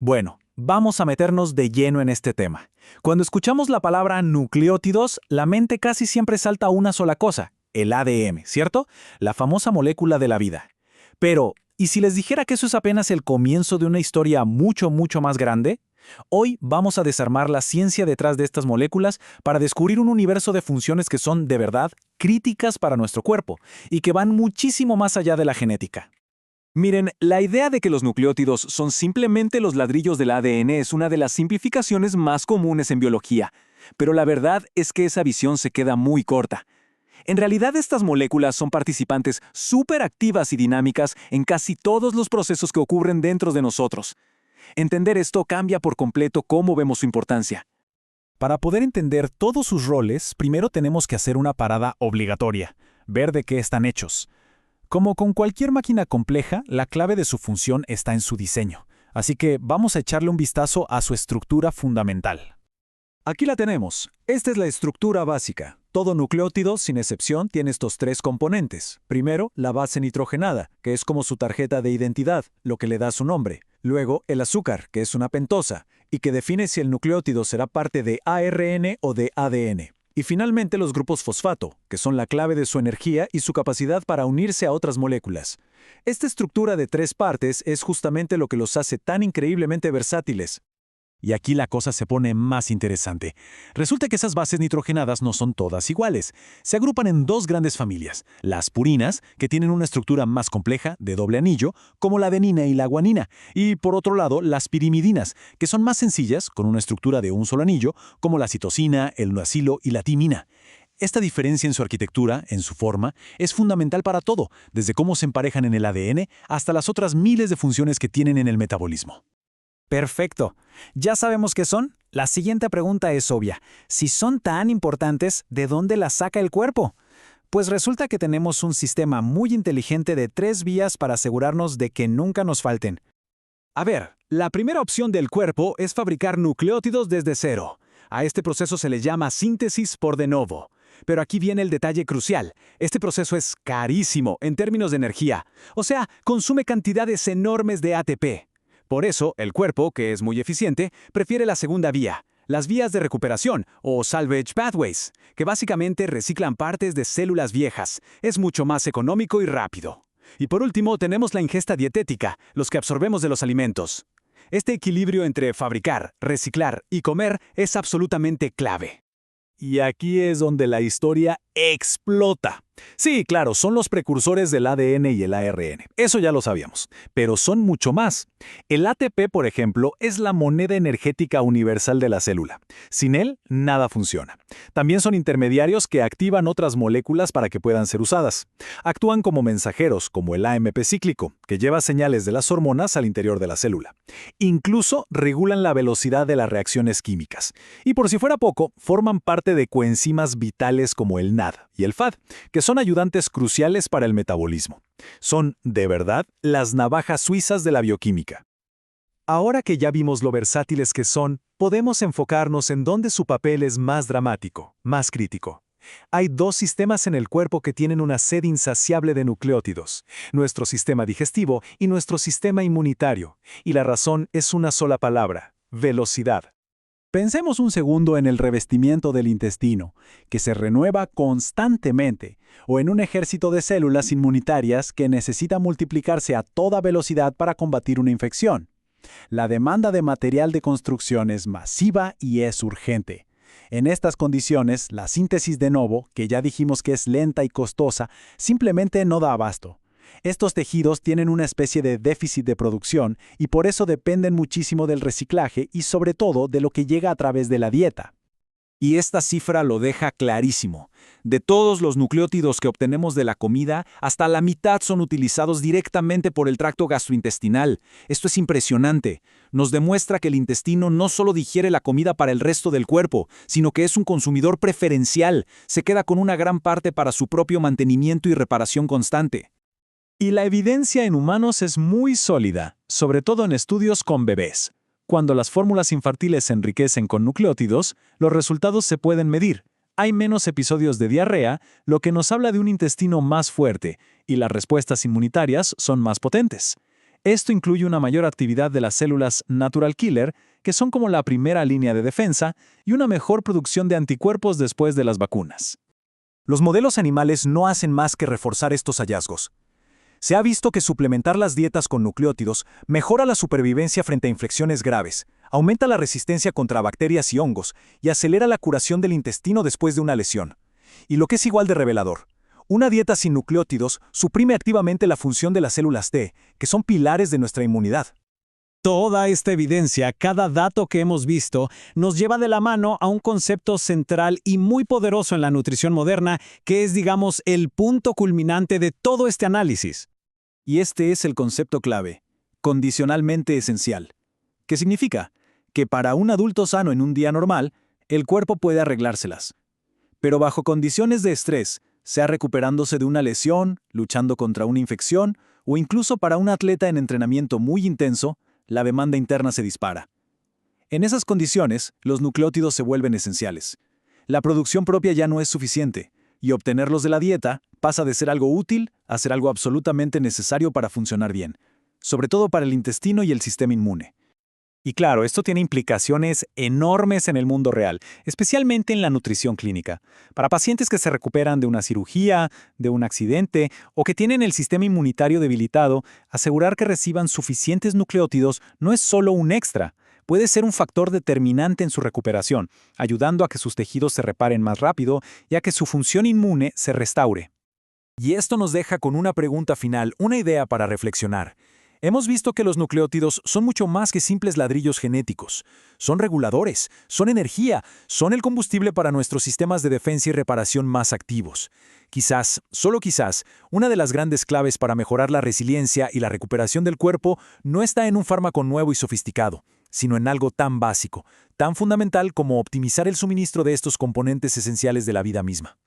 Bueno, vamos a meternos de lleno en este tema. Cuando escuchamos la palabra nucleótidos, la mente casi siempre salta a una sola cosa, el ADN, ¿cierto? La famosa molécula de la vida. Pero, ¿y si les dijera que eso es apenas el comienzo de una historia mucho, mucho más grande? Hoy vamos a desarmar la ciencia detrás de estas moléculas para descubrir un universo de funciones que son, de verdad, críticas para nuestro cuerpo y que van muchísimo más allá de la genética. Miren, la idea de que los nucleótidos son simplemente los ladrillos del ADN es una de las simplificaciones más comunes en biología, pero la verdad es que esa visión se queda muy corta. En realidad, estas moléculas son participantes súper activas y dinámicas en casi todos los procesos que ocurren dentro de nosotros. Entender esto cambia por completo cómo vemos su importancia. Para poder entender todos sus roles, primero tenemos que hacer una parada obligatoria, ver de qué están hechos. Como con cualquier máquina compleja, la clave de su función está en su diseño, así que vamos a echarle un vistazo a su estructura fundamental. Aquí la tenemos. Esta es la estructura básica. Todo nucleótido, sin excepción, tiene estos tres componentes. Primero, la base nitrogenada, que es como su tarjeta de identidad, lo que le da su nombre. Luego, el azúcar, que es una pentosa, y que define si el nucleótido será parte de ARN o de ADN. Y finalmente los grupos fosfato, que son la clave de su energía y su capacidad para unirse a otras moléculas. Esta estructura de tres partes es justamente lo que los hace tan increíblemente versátiles. Y aquí la cosa se pone más interesante. Resulta que esas bases nitrogenadas no son todas iguales. Se agrupan en dos grandes familias, las purinas, que tienen una estructura más compleja, de doble anillo, como la adenina y la guanina, y por otro lado, las pirimidinas, que son más sencillas, con una estructura de un solo anillo, como la citosina, el uracilo y la timina. Esta diferencia en su arquitectura, en su forma, es fundamental para todo, desde cómo se emparejan en el ADN hasta las otras miles de funciones que tienen en el metabolismo. Perfecto. ¿Ya sabemos qué son? La siguiente pregunta es obvia. Si son tan importantes, ¿de dónde las saca el cuerpo? Pues resulta que tenemos un sistema muy inteligente de 3 vías para asegurarnos de que nunca nos falten. A ver, la primera opción del cuerpo es fabricar nucleótidos desde cero. A este proceso se le llama síntesis por de novo. Pero aquí viene el detalle crucial. Este proceso es carísimo en términos de energía. O sea, consume cantidades enormes de ATP. Por eso, el cuerpo, que es muy eficiente, prefiere la segunda vía, las vías de recuperación, o salvage pathways, que básicamente reciclan partes de células viejas. Es mucho más económico y rápido. Y por último, tenemos la ingesta dietética, los que absorbemos de los alimentos. Este equilibrio entre fabricar, reciclar y comer es absolutamente clave. Y aquí es donde la historia explota. Sí, claro, son los precursores del ADN y el ARN. Eso ya lo sabíamos. Pero son mucho más. El ATP, por ejemplo, es la moneda energética universal de la célula. Sin él, nada funciona. También son intermediarios que activan otras moléculas para que puedan ser usadas. Actúan como mensajeros, como el AMP cíclico, que lleva señales de las hormonas al interior de la célula. Incluso regulan la velocidad de las reacciones químicas. Y por si fuera poco, forman parte de coenzimas vitales como el NAD y el FAD, que son ayudantes cruciales para el metabolismo. Son, de verdad, las navajas suizas de la bioquímica. Ahora que ya vimos lo versátiles que son, podemos enfocarnos en dónde su papel es más dramático, más crítico. Hay dos sistemas en el cuerpo que tienen una sed insaciable de nucleótidos, nuestro sistema digestivo y nuestro sistema inmunitario, y la razón es una sola palabra: velocidad. Pensemos un segundo en el revestimiento del intestino, que se renueva constantemente, o en un ejército de células inmunitarias que necesita multiplicarse a toda velocidad para combatir una infección. La demanda de material de construcción es masiva y es urgente. En estas condiciones, la síntesis de novo, que ya dijimos que es lenta y costosa, simplemente no da abasto. Estos tejidos tienen una especie de déficit de producción y por eso dependen muchísimo del reciclaje y sobre todo de lo que llega a través de la dieta. Y esta cifra lo deja clarísimo. De todos los nucleótidos que obtenemos de la comida, hasta la mitad son utilizados directamente por el tracto gastrointestinal. Esto es impresionante. Nos demuestra que el intestino no solo digiere la comida para el resto del cuerpo, sino que es un consumidor preferencial. Se queda con una gran parte para su propio mantenimiento y reparación constante. Y la evidencia en humanos es muy sólida, sobre todo en estudios con bebés. Cuando las fórmulas infantiles se enriquecen con nucleótidos, los resultados se pueden medir. Hay menos episodios de diarrea, lo que nos habla de un intestino más fuerte, y las respuestas inmunitarias son más potentes. Esto incluye una mayor actividad de las células natural killer, que son como la primera línea de defensa, y una mejor producción de anticuerpos después de las vacunas. Los modelos animales no hacen más que reforzar estos hallazgos. Se ha visto que suplementar las dietas con nucleótidos mejora la supervivencia frente a infecciones graves, aumenta la resistencia contra bacterias y hongos y acelera la curación del intestino después de una lesión. Y lo que es igual de revelador, una dieta sin nucleótidos suprime activamente la función de las células T, que son pilares de nuestra inmunidad. Toda esta evidencia, cada dato que hemos visto, nos lleva de la mano a un concepto central y muy poderoso en la nutrición moderna, que es, digamos, el punto culminante de todo este análisis. Y este es el concepto clave, condicionalmente esencial. ¿Qué significa? Que para un adulto sano en un día normal, el cuerpo puede arreglárselas. Pero bajo condiciones de estrés, sea recuperándose de una lesión, luchando contra una infección, o incluso para un atleta en entrenamiento muy intenso, la demanda interna se dispara. En esas condiciones, los nucleótidos se vuelven esenciales. La producción propia ya no es suficiente, y obtenerlos de la dieta pasa de ser algo útil a ser algo absolutamente necesario para funcionar bien, sobre todo para el intestino y el sistema inmune. Y claro, esto tiene implicaciones enormes en el mundo real, especialmente en la nutrición clínica. Para pacientes que se recuperan de una cirugía, de un accidente o que tienen el sistema inmunitario debilitado, asegurar que reciban suficientes nucleótidos no es solo un extra, puede ser un factor determinante en su recuperación, ayudando a que sus tejidos se reparen más rápido y a que su función inmune se restaure. Y esto nos deja con una pregunta final, una idea para reflexionar. Hemos visto que los nucleótidos son mucho más que simples ladrillos genéticos. Son reguladores, son energía, son el combustible para nuestros sistemas de defensa y reparación más activos. Quizás, solo quizás, una de las grandes claves para mejorar la resiliencia y la recuperación del cuerpo no está en un fármaco nuevo y sofisticado, sino en algo tan básico, tan fundamental como optimizar el suministro de estos componentes esenciales de la vida misma.